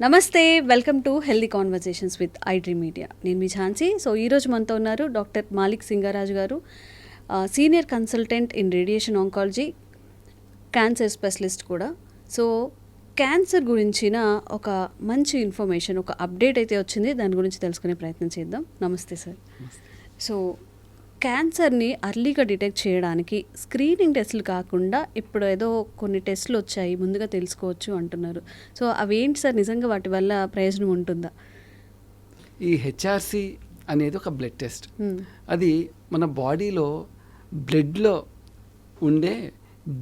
నమస్తే, welcome to healthy conversations with iDream media. నేను మీ Jhansi. So ఈరోజు మనతో ఉన్నారు డాక్టర్ మాలిక్ సింగరాజు గారు, senior consultant in radiation oncology, cancer specialist కూడా. సో క్యాన్సర్ గురించిన ఒక మంచి ఇన్ఫర్మేషన్, ఒక అప్డేట్ అయితే వచ్చింది, దాని గురించి తెలుసుకునే ప్రయత్నం చేద్దాం. నమస్తే సార్. సో క్యాన్సర్ని అర్లీగా డిటెక్ట్ చేయడానికి స్క్రీనింగ్ టెస్టులు కాకుండా ఇప్పుడు ఏదో కొన్ని టెస్టులు వచ్చాయి, ముందుగా తెలుసుకోవచ్చు అంటున్నారు. సో అవేంటి సార్, నిజంగా వాటి వల్ల ప్రయోజనం ఉంటుందా? ఈ హెచ్ఆర్సి అనేది ఒక బ్లడ్ టెస్ట్. అది మన బాడీలో బ్లడ్లో ఉండే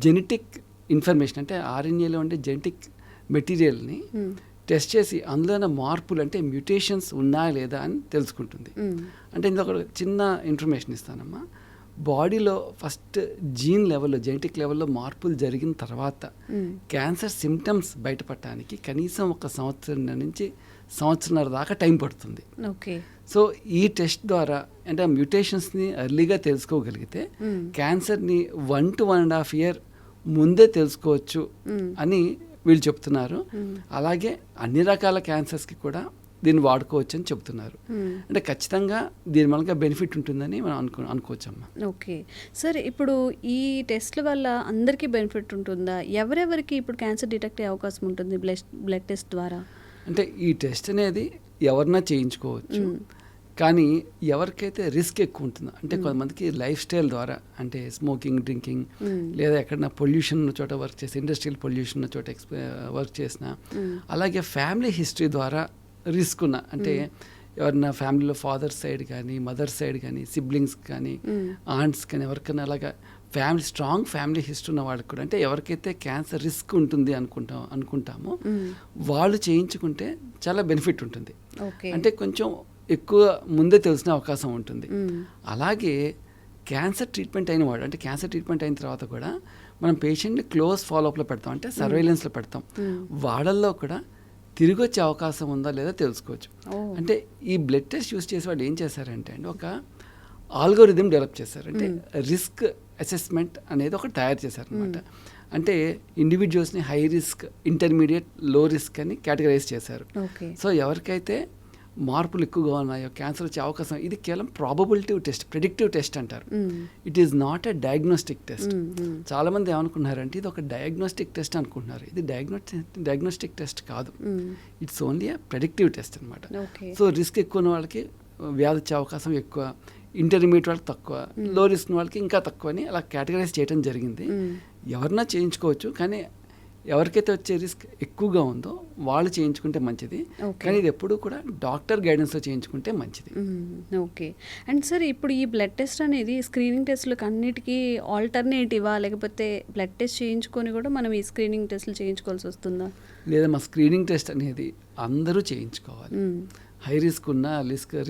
జెనెటిక్ ఇన్ఫర్మేషన్, అంటే ఆర్ఎన్ఏలో ఉండే జెనెటిక్ మెటీరియల్ని టెస్ట్ చేసి అందులో మార్పులు, అంటే మ్యూటేషన్స్ ఉన్నాయా లేదా అని తెలుసుకుంటుంది. అంటే ఇందులో ఒక చిన్న ఇన్ఫర్మేషన్ ఇస్తానమ్మా. బాడీలో ఫస్ట్ జీన్ లెవెల్లో, జెనెటిక్ లెవెల్లో మార్పులు జరిగిన తర్వాత క్యాన్సర్ సిమ్టమ్స్ బయటపడటానికి కనీసం 1 సంవత్సరం నుంచి సంవత్సరంన్నర దాకా టైం పడుతుంది. ఓకే. సో ఈ టెస్ట్ ద్వారా అంటే ఆ మ్యూటేషన్స్ని ఎర్లీగా తెలుసుకోగలిగితే క్యాన్సర్ని 1 to 1.5 year ముందే తెలుసుకోవచ్చు అని వీళ్ళు చెప్తున్నారు. అలాగే అన్ని రకాల క్యాన్సర్స్కి కూడా దీన్ని వాడుకోవచ్చు అని చెప్తున్నారు. అంటే ఖచ్చితంగా దీని వల్ల బెనిఫిట్ ఉంటుందని మనం అనుకోవచ్చమ్మా. ఓకే సార్, ఇప్పుడు ఈ టెస్ట్ల వల్ల అందరికీ బెనిఫిట్ ఉంటుందా? ఎవరెవరికి ఇప్పుడు క్యాన్సర్ డిటెక్ట్ అయ్యే అవకాశం ఉంటుంది బ్లడ్ టెస్ట్ ద్వారా? అంటే ఈ టెస్ట్ అనేది ఎవరన్నా చేయించుకోవచ్చు, కానీ ఎవరికైతే రిస్క్ ఎక్కువ ఉంటుందో, అంటే కొంతమందికి లైఫ్ స్టైల్ ద్వారా, అంటే స్మోకింగ్, డ్రింకింగ్, లేదా ఎక్కడన్నా పొల్యూషన్ ఉన్న చోట వర్క్ చేసి, ఇండస్ట్రియల్ పొల్యూషన్ ఉన్న చోట వర్క్ చేసిన, అలాగే ఫ్యామిలీ హిస్టరీ ద్వారా రిస్క్ ఉన్న, అంటే ఎవరన్నా ఫ్యామిలీలో ఫాదర్ సైడ్ కానీ, మదర్ సైడ్ కానీ, సిబ్లింగ్స్ కానీ, ఆంట్స్ కానీ, ఎవరికైనా అలాగా స్ట్రాంగ్ ఫ్యామిలీ హిస్టరీ ఉన్న వాళ్ళకి కూడా, అంటే ఎవరికైతే క్యాన్సర్ రిస్క్ ఉంటుంది అనుకుంటామో వాళ్ళు చేయించుకుంటే చాలా బెనిఫిట్ ఉంటుంది. అంటే కొంచెం ఎక్కువ ముందే తెలిసిన అవకాశం ఉంటుంది. అలాగే క్యాన్సర్ ట్రీట్మెంట్ అయిన వాడు, అంటే క్యాన్సర్ ట్రీట్మెంట్ అయిన తర్వాత కూడా మనం పేషెంట్ని క్లోజ్ ఫాలోఅప్లో పెడతాం, అంటే సర్వేలెన్స్లో పెడతాం. వాళ్ళల్లో కూడా తిరిగి వచ్చే అవకాశం ఉందా లేదా తెలుసుకోవచ్చు. అంటే ఈ బ్లడ్ టెస్ట్ యూస్ చేసే వాళ్ళు ఏం చేశారంటే అండి, ఒక ఆల్గోరిథం డెవలప్ చేశారు. అంటే రిస్క్ అసెస్మెంట్ అనేది ఒకటి తయారు చేశారనమాట. అంటే ఇండివిజువల్స్ని హై రిస్క్, ఇంటర్మీడియట్, లో రిస్క్ అని కేటగరైజ్ చేశారు. సో ఎవరికైతే మార్పులు ఎక్కువగా ఉన్నాయో, క్యాన్సర్ వచ్చే అవకాశం, ఇది కేవలం ప్రాబబిలిటీ టెస్ట్, ప్రెడిక్టివ్ టెస్ట్ అంటారు. It is not a diagnostic test. చాలామంది ఏమనుకుంటున్నారంటే ఇది ఒక డయాగ్నోస్టిక్ టెస్ట్ అనుకుంటున్నారు. ఇది డయాగ్నోస్టిక్ టెస్ట్ కాదు, it's only a predictive test అనమాట. సో రిస్క్ ఎక్కువ ఉన్న వాళ్ళకి వ్యాధి వచ్చే అవకాశం ఎక్కువ, ఇంటర్మీడియట్ వాళ్ళకి తక్కువ, లో రిస్క్ వాళ్ళకి ఇంకా తక్కువ అని అలా కేటగరైజ్ చేయడం జరిగింది. ఎవరన్నా చేయించుకోవచ్చు, కానీ ఎవరికైతే వచ్చే రిస్క్ ఎక్కువగా ఉందో వాళ్ళు చేయించుకుంటే మంచిది. కానీ ఇది ఎప్పుడూ కూడా డాక్టర్ గైడెన్స్లో చేయించుకుంటే మంచిది. ఓకే. అండ్ సార్, ఇప్పుడు ఈ బ్లడ్ టెస్ట్ అనేది స్క్రీనింగ్ టెస్ట్లకు అన్నిటికీ ఆల్టర్నేటివా, లేకపోతే బ్లడ్ టెస్ట్ చేయించుకొని కూడా మనం ఈ స్క్రీనింగ్ టెస్ట్లు చేయించుకోవాల్సి వస్తుందా? లేదా మా స్క్రీనింగ్ టెస్ట్ అనేది అందరూ చేయించుకోవాలి. హై రిస్క్ ఉన్నా,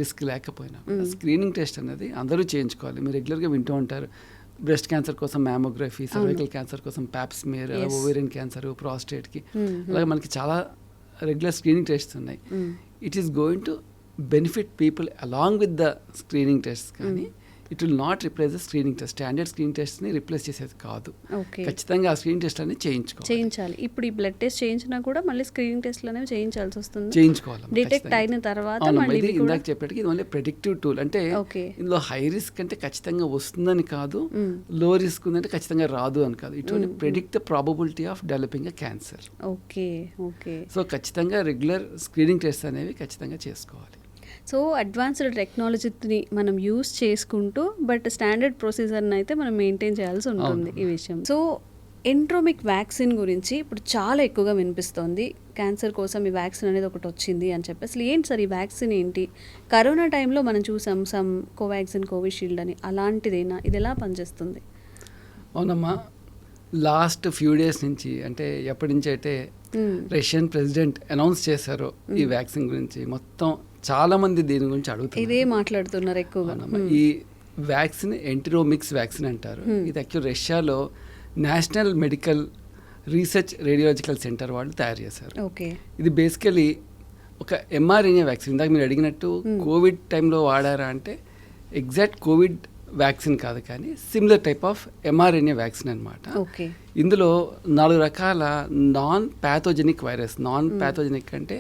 రిస్క్ లేకపోయినా స్క్రీనింగ్ టెస్ట్ అనేది అందరూ చేయించుకోవాలి. మీరు రెగ్యులర్గా వింటూ ఉంటారు, బ్రెస్ట్ క్యాన్సర్ కోసం మ్యామోగ్రఫీ, సర్వైకల్ క్యాన్సర్ కోసం ప్యాప్స్మియర్, ఓవేరియన్ క్యాన్సర్, ప్రాస్టేట్కి, అలాగే మనకి చాలా రెగ్యులర్ స్క్రీనింగ్ టెస్ట్స్ ఉన్నాయి. It is going to benefit people along with the screening test, కానీ it will not replace the screening test. Standard screening టెస్ట్ని replace చేసేది కాదు. ఖచ్చితంగా ఆ స్క్రీనింగ్ టెస్ట్ అనేది చేయించాలి. ఇప్పుడు ఈ బ్లడ్ టెస్ట్ చేయించినా కూడా మళ్ళీ స్క్రీనింగ్ టెస్ట్లు అనేవి చేయించాల్సి వస్తుంది. చేయించుకోవాలి. డిటెక్ట్ అయిన తర్వాత ఇందాక చెప్పేటికి ఇది ఓన్లీ ప్రెడిక్టివ్ టూల్. అంటే ఇందులో హై రిస్క్ అంటే ఖచ్చితంగా వస్తుందని కాదు, లో రిస్క్ ఉందంటే ఖచ్చితంగా రాదు అని కాదు. It only predict the probability of developing a cancer. So ఖచ్చితంగా రెగ్యులర్ స్క్రీనింగ్ టెస్ట్ అనేవి ఖచ్చితంగా చేసుకోవాలి. సో అడ్వాన్స్డ్ టెక్నాలజీని మనం యూస్ చేసుకుంటూ, బట్ స్టాండర్డ్ ప్రొసీజర్ని అయితే మనం మెయింటైన్ చేయాల్సి ఉంటుంది ఈ విషయం. సో ఎంట్రోమిక్ వ్యాక్సిన్ గురించి ఇప్పుడు చాలా ఎక్కువగా వినిపిస్తోంది. క్యాన్సర్ కోసం ఈ వ్యాక్సిన్ అనేది ఒకటి వచ్చింది అని చెప్పి, అసలు ఏంటి సార్ ఈ వ్యాక్సిన్ ఏంటి? కరోనా టైంలో మనం చూసాం సమ్ కోవాక్సిన్, కోవిషీల్డ్ అని, అలాంటిదేనా? ఇది ఎలా పనిచేస్తుంది? అవునమ్మా, లాస్ట్ ఫ్యూ డేస్ నుంచి, అంటే ఎప్పటి నుంచి అయితే రష్యన్ ప్రెసిడెంట్ అనౌన్స్ చేశారో ఈ వ్యాక్సిన్ గురించి, మొత్తం చాలా మంది దీని గురించి అడుగుతున్నారు, ఇదే మాట్లాడుతున్నారు ఎక్కువగా. ఈ వ్యాక్సిన్ ఎంటిరోమిక్స్ వ్యాక్సిన్ అంటారు. ఇది యాక్చువల్ రష్యాలో national medical research radiological centre వాళ్ళు తయారు చేశారు. ఇది బేసికలీ ఒక ఎంఆర్ఎన్ఏ వ్యాక్సిన్. ఇందాక మీరు అడిగినట్టు కోవిడ్ టైంలో వాడారా అంటే ఎగ్జాక్ట్ కోవిడ్ వ్యాక్సిన్ కాదు, కానీ similar type of mRNA vaccine అనమాట. ఇందులో 4 రకాల non pathogenic virus, non pathogenic అంటే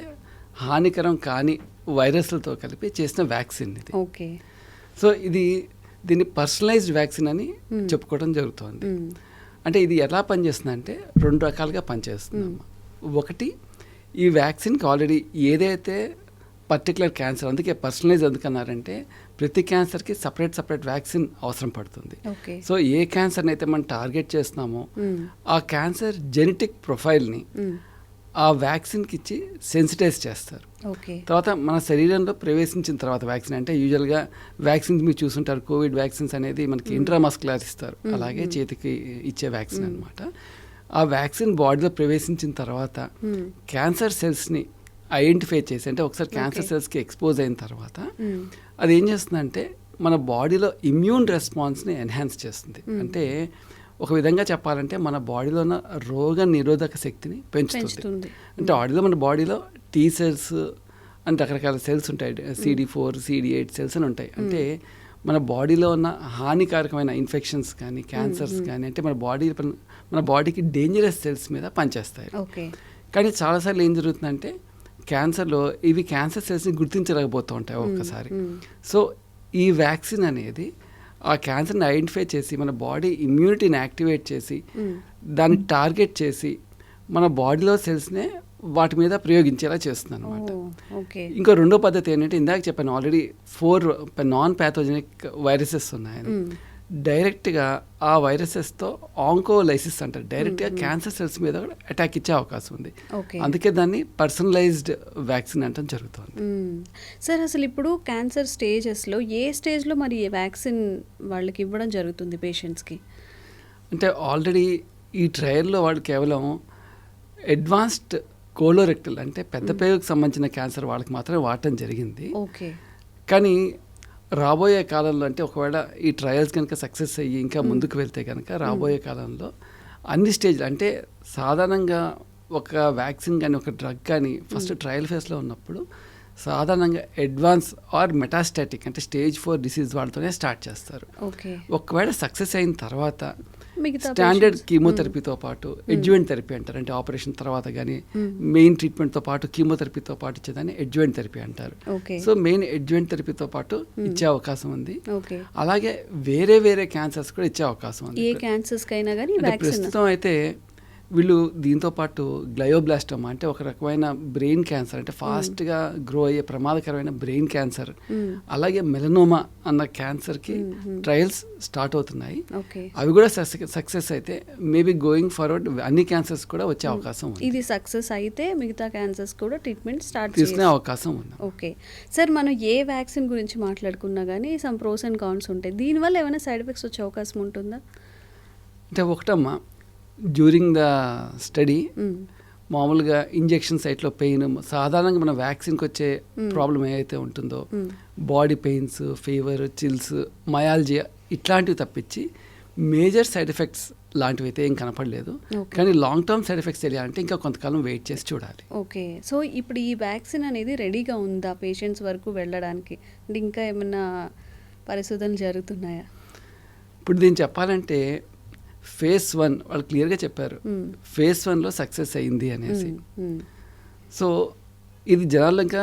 హానికరం కాని వైరస్లతో కలిపి చేసిన వ్యాక్సిన్ ఇది. ఓకే. సో దీన్ని పర్సనలైజ్డ్ వ్యాక్సిన్ అని చెప్పుకోవడం జరుగుతుంది. అంటే ఇది ఎలా పనిచేస్తుందంటే 2 రకాలుగా పనిచేస్తుందమ్మా. ఒకటి, ఈ వ్యాక్సిన్కి ఆల్రెడీ ఏదైతే పర్టికులర్ క్యాన్సర్, అందుకే పర్సనలైజ్ ఎందుకన్నారంటే ప్రతి క్యాన్సర్కి సపరేట్ వ్యాక్సిన్ అవసరం పడుతుంది. సో ఏ క్యాన్సర్ని అయితే మనం టార్గెట్ చేస్తున్నామో ఆ క్యాన్సర్ జెనెటిక్ ప్రొఫైల్ని ఆ వ్యాక్సిన్కి ఇచ్చి సెన్సిటైజ్ చేస్తారు. తర్వాత మన శరీరంలో ప్రవేశించిన తర్వాత వ్యాక్సిన్, అంటే యూజువల్గా వ్యాక్సిన్స్ మీరు చూసుంటారు, కోవిడ్ వ్యాక్సిన్స్ అనేది మనకి ఇంట్రామస్కులర్ ఇస్తారు, అలాగే చేతికి ఇచ్చే వ్యాక్సిన్ అనమాట. ఆ వ్యాక్సిన్ బాడీలో ప్రవేశించిన తర్వాత క్యాన్సర్ సెల్స్ని ఐడెంటిఫై చేసి, అంటే ఒకసారి క్యాన్సర్ సెల్స్కి ఎక్స్పోజ్ అయిన తర్వాత అది ఏం చేస్తుందంటే మన బాడీలో ఇమ్యూన్ రెస్పాన్స్ని ఎన్హాన్స్ చేస్తుంది. అంటే ఒక విధంగా చెప్పాలంటే మన బాడీలో ఉన్న రోగ నిరోధక శక్తిని పెంచుతుంది. అంటే మన బాడీలో టీ సెల్స్ అంటే రకరకాల సెల్స్ ఉంటాయి, CD4, CD8 సెల్స్ అని ఉంటాయి. అంటే మన బాడీలో ఉన్న హానికారకమైన ఇన్ఫెక్షన్స్ కానీ క్యాన్సర్స్ కానీ అంటే మన బాడీకి డేంజరస్ సెల్స్ మీద పనిచేస్తాయి. కానీ చాలాసార్లు ఏం జరుగుతుందంటే క్యాన్సర్లో ఇవి క్యాన్సర్ సెల్స్ని గుర్తించలేకపోతూ ఉంటాయి ఒక్కసారి. సో ఈ వ్యాక్సిన్ అనేది ఆ క్యాన్సర్ని ఐడెంటిఫై చేసి మన బాడీ ఇమ్యూనిటీని యాక్టివేట్ చేసి దాన్ని టార్గెట్ చేసి మన బాడీలో సెల్స్నే వాటి మీద ప్రయోగించేలా చేస్తుంది అనమాట. ఇంకో రెండో పద్ధతి ఏంటంటే ఇందాక చెప్పాను ఆల్రెడీ 4 నాన్ ప్యాథోజెనిక్ వైరసెస్ ఉన్నాయని. డైరెక్ట్గా ఆ వైరసెస్తో ఆంకోలైసిస్ అంటారు, డైరెక్ట్గా క్యాన్సర్ సెల్స్ మీద కూడా అటాక్ ఇచ్చే అవకాశం ఉంది. అందుకే దాన్ని పర్సనలైజ్డ్ వ్యాక్సిన్ అంటే జరుగుతుంది. సార్, అసలు ఇప్పుడు క్యాన్సర్ స్టేజెస్లో ఏ స్టేజ్లో మరి ఏ వ్యాక్సిన్ వాళ్ళకి ఇవ్వడం జరుగుతుంది పేషెంట్స్కి? అంటే ఆల్రెడీ ఈ ట్రయల్లో వాళ్ళు కేవలం అడ్వాన్స్డ్ కోలోరెక్టల్ అంటే పెద్ద పేగుకు సంబంధించిన క్యాన్సర్ వాళ్ళకి మాత్రమే వాడటం జరిగింది. కానీ రాబోయే కాలంలో అంటే ఒకవేళ ఈ ట్రయల్స్ కనుక సక్సెస్ అయ్యి ఇంకా ముందుకు వెళ్తే కనుక రాబోయే కాలంలో అన్ని స్టేజ్లు, అంటే సాధారణంగా ఒక వ్యాక్సిన్ కానీ ఒక డ్రగ్ కానీ ఫస్ట్ ట్రయల్ ఫేజ్లో ఉన్నప్పుడు సాధారణంగా అడ్వాన్స్ ఆర్ మెటాస్టాటిక్ అంటే స్టేజ్ 4 డిసీజ్ వాళ్ళతోనే స్టార్ట్ చేస్తారు. ఒకవేళ సక్సెస్ అయిన తర్వాత స్టాండర్డ్ కీమోథెరపీతో పాటు అడ్జువెంట్ థెరపీ అంటారు, అంటే ఆపరేషన్ తర్వాత కానీ మెయిన్ ట్రీట్మెంట్తో పాటు కీమోథెరపీతో పాటు ఇచ్చేదాన్ని అడ్జువెంట్ థెరపీ అంటారు. సో మెయిన్ అడ్జువెంట్ థెరపీతో పాటు ఇచ్చే అవకాశం ఉంది. అలాగే వేరే క్యాన్సర్స్ కూడా ఇచ్చే అవకాశం ఉంది. ప్రస్తుతం అయితే వీళ్ళు దీంతో పాటు గ్లయోబ్లాస్టోమా అంటే ఒక రకమైన బ్రెయిన్ క్యాన్సర్, అంటే ఫాస్ట్గా గ్రో అయ్యే ప్రమాదకరమైన బ్రెయిన్ క్యాన్సర్, అలాగే మెలనోమా అన్న క్యాన్సర్కి ట్రయల్స్ స్టార్ట్ అవుతున్నాయి. అవి కూడా సక్సెస్ అయితే మేబీ గోయింగ్ ఫార్వర్డ్ అన్ని క్యాన్సర్స్ కూడా వచ్చే అవకాశం ఉంది. ఇది సక్సెస్ అయితే మిగతా క్యాన్సర్స్ కూడా ట్రీట్మెంట్ స్టార్ట్ తీసుకునే అవకాశం ఉంది. ఓకే సార్, మనం ఏ వ్యాక్సిన్ గురించి మాట్లాడుకున్నా కానీ సమ్ ప్రోస్ అండ్ కాన్స్ ఉంటాయి. దీనివల్ల ఏమైనా సైడ్ ఎఫెక్ట్స్ వచ్చే అవకాశం ఉంటుందా? అంటే ఒకటమ్మా, డ్యూరింగ్ ద స్టడీ మామూలుగా ఇంజెక్షన్ సైట్లో పెయిన్, సాధారణంగా మన వ్యాక్సిన్కి వచ్చే ప్రాబ్లం ఏదైతే ఉంటుందో body pains, fever, chills, myalgia ఇట్లాంటివి తప్పించి మేజర్ సైడ్ ఎఫెక్ట్స్ లాంటివి అయితే ఏం కనపడలేదు. కానీ లాంగ్ టర్మ్ సైడ్ ఎఫెక్ట్స్ తెలియాలంటే ఇంకా కొంతకాలం వెయిట్ చేసి చూడాలి. ఓకే, సో ఇప్పుడు ఈ వ్యాక్సిన్ అనేది రెడీగా ఉందా పేషెంట్స్ వరకు వెళ్ళడానికి? అంటే ఇంకా ఏమైనా పరిశోధనలు జరుగుతున్నాయా? ఇప్పుడు దీన్ని చెప్పాలంటే phase 1 వాళ్ళు క్లియర్గా చెప్పారు, phase 1లో సక్సెస్ అయింది అనేసి. సో ఇది జనాల్లో ఇంకా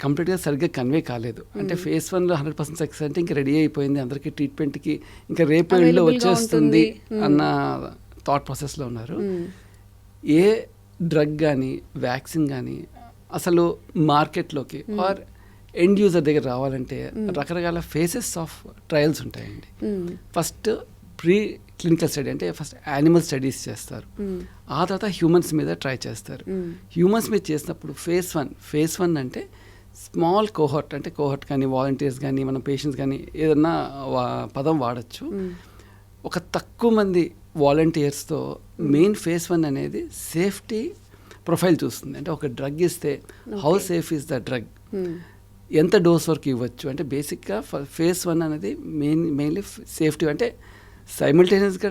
కంప్లీట్గా సరిగ్గా కన్వే కాలేదు. అంటే phase 1లో 100% సక్సెస్ అంటే ఇంకా రెడీ అయిపోయింది, అందరికీ ట్రీట్మెంట్కి ఇంకా రేపు ఎల్లుండిలో వచ్చేస్తుంది అన్న థాట్ ప్రాసెస్లో ఉన్నారు. ఏ డ్రగ్ కానీ వ్యాక్సిన్ కానీ అసలు మార్కెట్లోకి ఆర్ ఎండ్ యూజర్ దగ్గర రావాలంటే రకరకాల ఫేసెస్ ఆఫ్ ట్రయల్స్ ఉంటాయండి. ఫస్ట్ ప్రీ క్లినికల్ స్టడీ అంటే ఫస్ట్ యానిమల్ స్టడీస్ చేస్తారు, ఆ తర్వాత హ్యూమన్స్ మీద ట్రై చేస్తారు. హ్యూమన్స్ మీద చేసినప్పుడు phase 1 అంటే స్మాల్ కోహర్ట్, అంటే కోహర్ట్ కానీ వాలంటీర్స్ కానీ మన పేషెంట్స్ కానీ ఏదన్నా పదం వాడచ్చు. ఒక తక్కువ మంది వాలంటీర్స్తో మెయిన్ phase 1 అనేది సేఫ్టీ ప్రొఫైల్ చూస్తుంది. అంటే ఒక డ్రగ్ ఇస్తే how safe is the drug, ఎంత డోస్ వరకు ఇవ్వచ్చు, అంటే బేసిక్గా phase 1 అనేది మెయిన్లీ సేఫ్టీ, అంటే సైమల్టేనియస్గా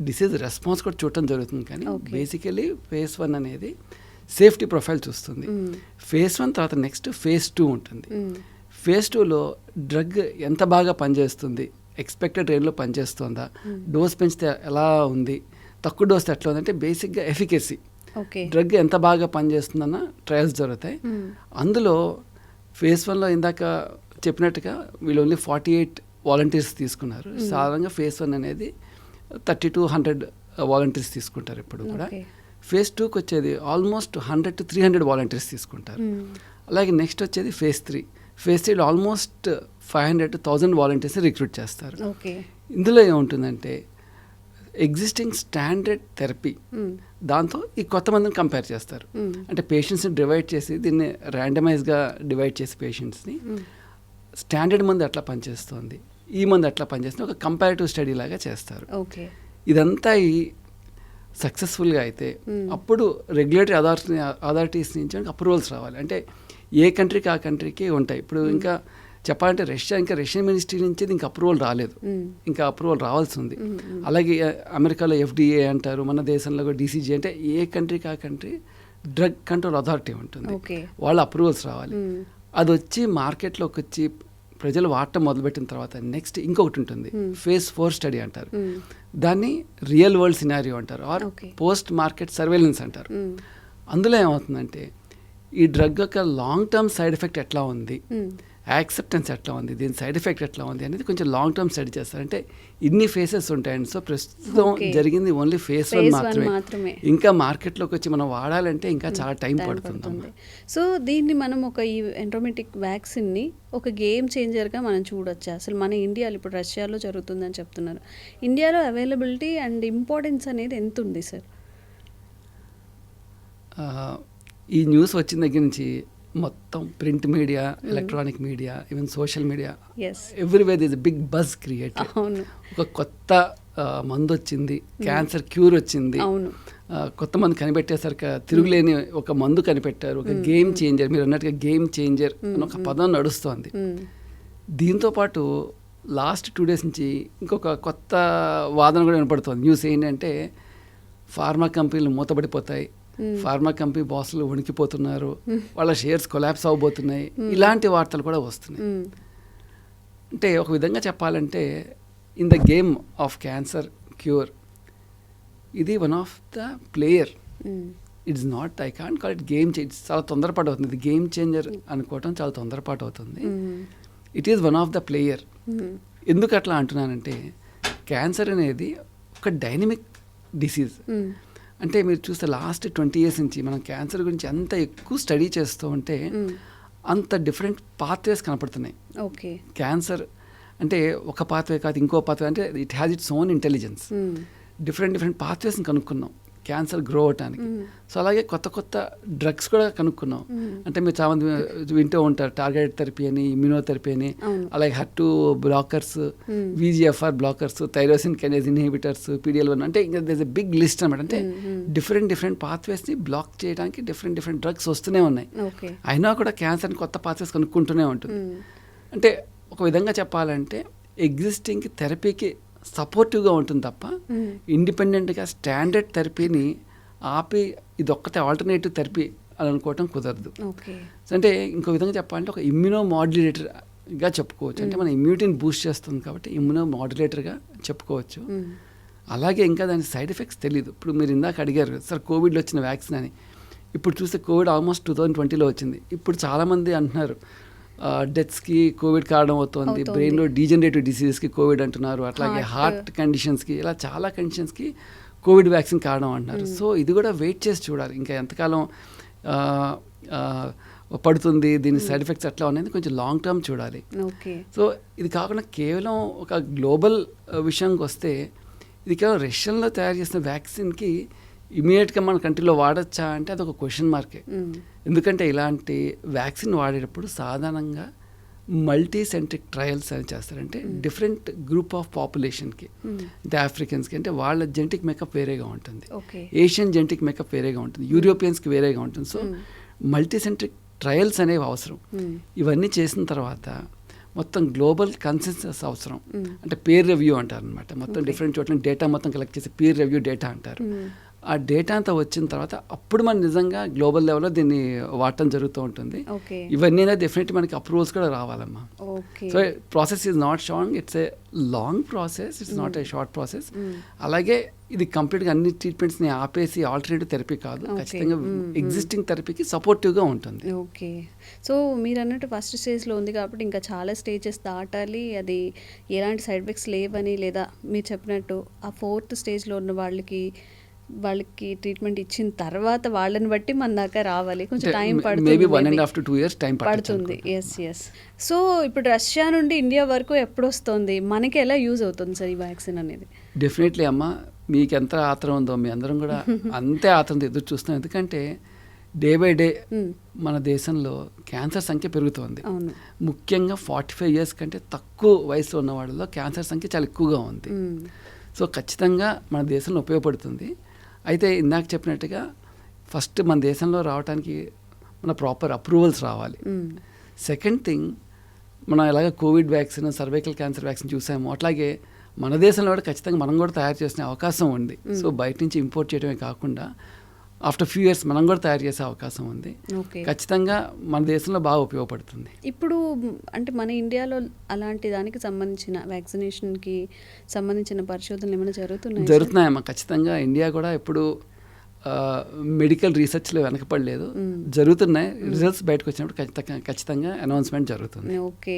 డిసీజ్ రెస్పాన్స్ కూడా చూడటం జరుగుతుంది. కానీ బేసికలీ phase 1 అనేది సేఫ్టీ ప్రొఫైల్ చూస్తుంది. phase 1 తర్వాత నెక్స్ట్ phase 2 ఉంటుంది. phase 2లో డ్రగ్ ఎంత బాగా పనిచేస్తుంది, ఎక్స్పెక్టెడ్ రేంజ్లో పనిచేస్తుందా, డోస్ పెంచితే ఎలా ఉంది, తక్కువ డోస్ ఎట్లా ఉంది, అంటే బేసిక్గా ఎఫికసీ ఓకే. డ్రగ్ ఎంత బాగా పనిచేస్తుందన్న ట్రయల్స్ జరుగుతాయి. అందులో ఫేజ్ 1లో ఇందాక చెప్పినట్టుగా వీళ్ళు ఓన్లీ 48 వాలంటీర్స్ తీసుకున్నారు. సాధారణంగా ఫేజ్ 1 అనేది 30 to 100 వాలంటీర్స్ తీసుకుంటారు ఇప్పుడు కూడా. ఫేజ్ 2కి వచ్చేది ఆల్మోస్ట్ 100 to 300 వాలంటీర్స్ తీసుకుంటారు. అలాగే నెక్స్ట్ వచ్చేది ఫేజ్ 3. ఫేజ్ 3లో ఆల్మోస్ట్ 500 to 1000 వాలంటీర్స్ని రిక్రూట్ చేస్తారు. ఇందులో ఏముంటుందంటే ఎగ్జిస్టింగ్ స్టాండర్డ్ థెరపీ దాంతో ఈ కొత్త మందిని కంపేర్ చేస్తారు. అంటే పేషెంట్స్ని డివైడ్ చేసి దీన్ని ర్యాండమైజ్గా డివైడ్ చేసి పేషెంట్స్ని స్టాండర్డ్ మందు ఎట్లా పనిచేస్తుంది, ఈ మందు ఎట్లా పనిచేస్తుంది ఒక కంపారిటివ్ స్టడీ లాగా చేస్తారు. ఇదంతా ఈ సక్సెస్ఫుల్గా అయితే అప్పుడు రెగ్యులేటరీ అథారిటీస్ నుంచి అప్రూవల్స్ రావాలి. అంటే ఏ కంట్రీకి ఆ కంట్రీకి ఉంటాయి. ఇప్పుడు ఇంకా చెప్పాలంటే రష్యన్ మినిస్ట్రీ నుంచి ఇంకా అప్రూవల్ రాలేదు, ఇంకా అప్రూవల్ రావాల్సి ఉంది. అలాగే అమెరికాలో FDA అంటారు, మన దేశంలో కూడా DCG. అంటే ఏ కంట్రీకి ఆ కంట్రీ డ్రగ్ కంట్రోల్ అథారిటీ ఉంటుంది, వాళ్ళ అప్రూవల్స్ రావాలి. అది వచ్చి మార్కెట్లోకి వచ్చి ప్రజలు వాడటం మొదలుపెట్టిన తర్వాత నెక్స్ట్ ఇంకొకటి ఉంటుంది, ఫేజ్ 4 స్టడీ అంటారు. దాన్ని రియల్ వరల్డ్ సినారియో అంటారు, ఆర్ పోస్ట్ మార్కెట్ సర్వేలెన్స్ అంటారు. అందులో ఏమవుతుందంటే ఈ డ్రగ్ యొక్క లాంగ్ టర్మ్ సైడ్ ఎఫెక్ట్ ఎట్లా ఉంది, యాక్సెప్టెన్స్ ఎట్లా ఉంది, దీని సైడ్ ఎఫెక్ట్ ఎట్లా ఉంది అనేది కొంచెం లాంగ్ టర్మ్ స్టడీ చేస్తారు. అంటే ఇన్ని ఫేసెస్ ఉంటాయండి. సో ప్రస్తుతం జరిగింది ఓన్లీ ఫేజ్ 1 మాత్రమే. ఇంకా మార్కెట్లోకి వచ్చి మనం వాడాలంటే ఇంకా చాలా టైం పడుతుంది. సో దీన్ని మనం ఒక ఈ ఎంట్రోమెటిక్ వ్యాక్సిన్ని ఒక గేమ్ చేంజర్గా మనం చూడొచ్చు. అసలు మన ఇండియాలో ఇప్పుడు రష్యాలో జరుగుతుందని చెప్తున్నారు. ఇండియాలో అవైలబిలిటీ అండ్ ఇంపార్టెన్స్ అనేది ఎంత ఉంది సార్? ఈ న్యూస్ వచ్చిన దగ్గర నుంచి మొత్తం print media, electronic media, even social media, everywhere this big buzz created. ఒక కొత్త మందు వచ్చింది, క్యాన్సర్ క్యూర్ వచ్చింది, కొత్త మందు కనిపెట్టేసరికి తిరుగులేని ఒక మందు కనిపెట్టారు, ఒక గేమ్ చేంజర్. మీరు అన్నట్టుగా గేమ్ చేంజర్ అని ఒక పదం నడుస్తోంది. దీంతోపాటు లాస్ట్ 2 days నుంచి ఇంకొక కొత్త వాదన కూడా వినపడుతుంది. న్యూస్ ఏంటంటే ఫార్మా కంపెనీలు మూతపడిపోతాయి, ఫార్మా కంపెనీ బాసులు వణికిపోతున్నారు, వాళ్ళ షేర్స్ కొలాప్స్ అవబోతున్నాయి, ఇలాంటి వార్తలు కూడా వస్తున్నాయి. అంటే ఒక విధంగా చెప్పాలంటే in the game of cancer cure ఇది one of the player. It's not, I can't call it game change. చాలా తొందరపాటు అవుతుంది. ఇది గేమ్ చేంజర్ అనుకోవటం చాలా తొందరపాటు అవుతుంది. It is one of the player. ఎందుకు అట్లా అంటున్నానంటే క్యాన్సర్ అనేది ఒక డైనమిక్ డిసీజ్. అంటే మీరు చూస్తే లాస్ట్ 20 years నుంచి మనం క్యాన్సర్ గురించి అంత ఎక్కువ స్టడీ చేస్తూ ఉంటే అంత డిఫరెంట్ పాత్వేస్ కనపడుతున్నాయి. క్యాన్సర్ అంటే ఒక పాత్వే కాదు, ఇంకో పాత్వే, అంటే it has its own intelligence. Different పాత్వేస్ని కనుక్కున్నాం క్యాన్సర్ గ్రో అవటానికి. సో అలాగే కొత్త కొత్త డ్రగ్స్ కూడా కనుక్కున్నాం. అంటే మీరు చాలామంది వింటూ ఉంటారు టార్గెటెడ్ థెరపీ అని, ఇమ్యూనోథెరపీ అని, అలాగే HER2 blockers, VEGFR blockers, tyrosine kinase inhibitors, PDL1. అంటే ఇంకా there is a big list అనమాట. అంటే డిఫరెంట్ పాత్వేస్ని బ్లాక్ చేయడానికి డిఫరెంట్ డ్రగ్స్ వస్తూనే ఉన్నాయి. అయినా కూడా క్యాన్సర్ని కొత్త పాత్వేస్ కనుక్కుంటూనే ఉంటుంది. అంటే ఒక విధంగా చెప్పాలంటే ఎగ్జిస్టింగ్ థెరపీకి సపోర్టివ్గా ఉంటుంది తప్ప ఇండిపెండెంట్గా స్టాండర్డ్ థెరపీని ఆపి ఇది ఒక్కటే ఆల్టర్నేటివ్ థెరపీ అని అనుకోవటం కుదరదు. అంటే ఇంకో విధంగా చెప్పాలంటే ఒక ఇమ్యూనో మాడ్యులేటర్గా చెప్పుకోవచ్చు. అంటే మన ఇమ్యూనిటీని బూస్ట్ చేస్తుంది కాబట్టి ఇమ్యూనో మాడ్యులేటర్గా చెప్పుకోవచ్చు. అలాగే ఇంకా దాని సైడ్ ఎఫెక్ట్స్ తెలియదు. ఇప్పుడు మీరు ఇందాక అడిగారు సార్ కోవిడ్లో వచ్చిన వ్యాక్సిన్ అని. ఇప్పుడు చూస్తే కోవిడ్ ఆల్మోస్ట్ 2020లో వచ్చింది. ఇప్పుడు చాలామంది అంటున్నారు డెత్స్కి కోవిడ్ కారణం అవుతుంది, బ్రెయిన్లో డీజనరేటివ్ డిసీజెస్కి కోవిడ్ అంటున్నారు, అట్లాగే హార్ట్ కండిషన్స్కి, ఇలా చాలా కండిషన్స్కి కోవిడ్ వ్యాక్సిన్ కారణం అంటున్నారు. సో ఇది కూడా వెయిట్ చేసి చూడాలి ఇంకా ఎంతకాలం పడుతుంది, దీని సైడ్ ఎఫెక్ట్స్ ఎట్లా అనేది కొంచెం లాంగ్ టర్మ్ చూడాలి. సో ఇది కాకుండా కేవలం ఒక గ్లోబల్ విషయానికి వస్తే ఇది కేవలం రష్యన్లో తయారు చేసిన వ్యాక్సిన్కి ఇమీడియట్గా మన కంట్రీలో వాడచ్చా అంటే అదొక క్వశ్చన్ మార్కే. ఎందుకంటే ఇలాంటి వ్యాక్సిన్ వాడేటప్పుడు సాధారణంగా మల్టీ సెంట్రిక్ ట్రయల్స్ అని చేస్తారంటే డిఫరెంట్ గ్రూప్ ఆఫ్ పాపులేషన్కి, అంటే ఆఫ్రికన్స్కి అంటే వాళ్ళ జెనెటిక్ మేకప్ వేరేగా ఉంటుంది, ఏషియన్ జెనెటిక్ మేకప్ వేరేగా ఉంటుంది, యూరోపియన్స్కి వేరేగా ఉంటుంది. సో మల్టీ సెంట్రిక్ ట్రయల్స్ అనేవి అవసరం. ఇవన్నీ చేసిన తర్వాత మొత్తం గ్లోబల్ కన్సెన్సస్ అవసరం. అంటే పీర్ రివ్యూ అంటారు అనమాట. మొత్తం డిఫరెంట్ చోట్ల డేటా మొత్తం కలెక్ట్ చేసి పీర్ రివ్యూ డేటా అంటారు. ఆ డేటా అంతా వచ్చిన తర్వాత అప్పుడు మనం నిజంగా గ్లోబల్ లెవెల్లో దీన్ని వాడటం జరుగుతూ ఉంటుంది. ఓకే. ఇవన్నీ డెఫినెట్లీ మనకి అప్రూవల్స్ కూడా రావాలమ్మా. Okay. So process is not short, it's a long process, it's not a short process. అలాగే ఇది కంప్లీట్గా అన్ని ట్రీట్మెంట్స్ని ఆపేసి ఆల్టర్నేటివ్ థెరపీ కాదు, ఖచ్చితంగా ఎగ్జిస్టింగ్ థెరపీకి సపోర్టివ్గా ఉంటుంది. ఓకే. సో మీరు అన్నట్టు ఫస్ట్ స్టేజ్లో ఉంది కాబట్టి ఇంకా చాలా స్టేజెస్ దాటాలి, అది ఎలాంటి సైడ్ ఎఫెక్ట్స్ లేవని, లేదా మీరు చెప్పినట్టు ఆ 4th స్టేజ్లో ఉన్న వాళ్ళకి ట్రీట్మెంట్ ఇచ్చిన తర్వాత వాళ్ళని బట్టి మన దాకా రావాలి, కొంచెం టైం పడుతుంది, మేబీ 1.5 to 2 years టైం పడుతుంది. ఎస్. సో ఇప్పుడు రష్యా నుండి ఇండియా వరకు ఎప్పుడు వస్తుంది, మనకి ఎలా యూజ్ అవుతుంది సార్ ఈ వ్యాక్సిన్ అనేది? డెఫినెట్లీ అమ్మ, మీకు ఎంత ఆత్రం ఉందో మీ అందరం కూడా అంతే ఆత్రంతో ఎదురు చూస్తాం. ఎందుకంటే డే బై డే మన దేశంలో క్యాన్సర్ సంఖ్య పెరుగుతోంది. ముఖ్యంగా 45 years కంటే తక్కువ వయసులో ఉన్న వాళ్ళలో క్యాన్సర్ సంఖ్య చాలా ఎక్కువగా ఉంది. సో ఖచ్చితంగా మన దేశంలో ఉపయోగపడుతుంది. అయితే ఇందాక చెప్పినట్టుగా ఫస్ట్ మన దేశంలో రావడానికి మన ప్రాపర్ అప్రూవల్స్ రావాలి. సెకండ్ థింగ్, మనం ఎలాగ Covid vaccine, cervical cancer vaccine చూసాము, అట్లాగే మన దేశంలో కూడా ఖచ్చితంగా మనం కూడా తయారు చేసే అవకాశం ఉంది. సో బయట నుంచి ఇంపోర్ట్ చేయడమే కాకుండా ఆఫ్టర్ ఫ్యూ ఇయర్స్ మనం కూడా తయారు చేసే అవకాశం ఉంది. ఖచ్చితంగా మన దేశంలో బాగా ఉపయోగపడుతుంది. ఇప్పుడు అంటే మన ఇండియాలో అలాంటి దానికి సంబంధించిన వ్యాక్సినేషన్కి సంబంధించిన పరిశోధనలు ఏమైనా జరుగుతున్నాయమ్మా? ఖచ్చితంగా ఇండియా కూడా ఇప్పుడు మెడికల్ రీసెర్చ్లో వెనకపడలేదు, జరుగుతున్నాయి. రిజల్ట్స్ బయటకు వచ్చినప్పుడు ఖచ్చితంగా అనౌన్స్మెంట్ జరుగుతుంది. ఓకే.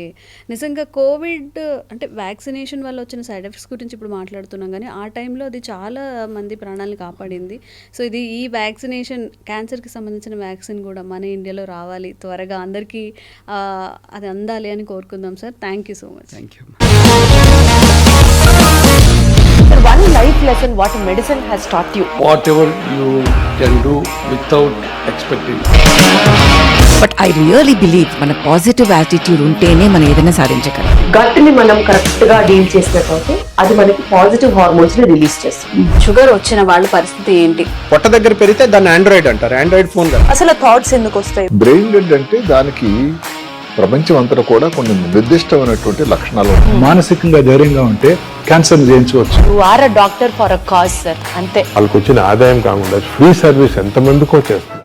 నిజంగా కోవిడ్ అంటే వ్యాక్సినేషన్ వల్ల వచ్చిన సైడ్ ఎఫెక్ట్స్ గురించి ఇప్పుడు మాట్లాడుతున్నాం, కానీ ఆ టైంలో అది చాలా మంది ప్రాణాలను కాపాడింది. సో ఇది ఈ వ్యాక్సినేషన్, క్యాన్సర్కి సంబంధించిన వ్యాక్సిన్ కూడా మన ఇండియాలో రావాలి, త్వరగా అందరికీ అది అందాలి అని కోరుకుందాం sir. Thank you so much. Thank you. One life lesson what medicine has taught you. Whatever you can do without expecting. But I really believe మన పాజిటివ్ యాటిట్యూడ్ ఉంటేనే మనం ఏదైనా సాధించగలం. గట్ ని మనం కరెక్ట్ గా డీల్ చేసినట్లయితే అది మనకి పాజిటివ్ హార్మోన్స్ ని రిలీజ్ చేస్తుంది. షుగర్ వచ్చిన వాళ్ళ పరిస్థితి ఏంటి? పొట్ట దగ్గర పెరిగితే దాన్ని ఆండ్రాయిడ్ అంటారు, ఆండ్రాయిడ్ ఫోన్ కదా. అసలు థాట్స్ ఎందుకు వస్తాయి? బ్రెయిన్ డెడ్ అంటే దానికి ప్రపంచం అంతా కూడా కొన్ని నిర్దిష్టమైనటువంటి లక్షణాలు ఉన్నాయి. మానసికంగా ధైర్యంగా ఉంటే క్యాన్సర్ జయించవచ్చు. You are a doctor for a cause sir, అంతే. వాళ్ళకి వచ్చిన ఆదాయం కాకుండా ఫ్రీ సర్వీస్ ఎంతమందికో చేస్తారు.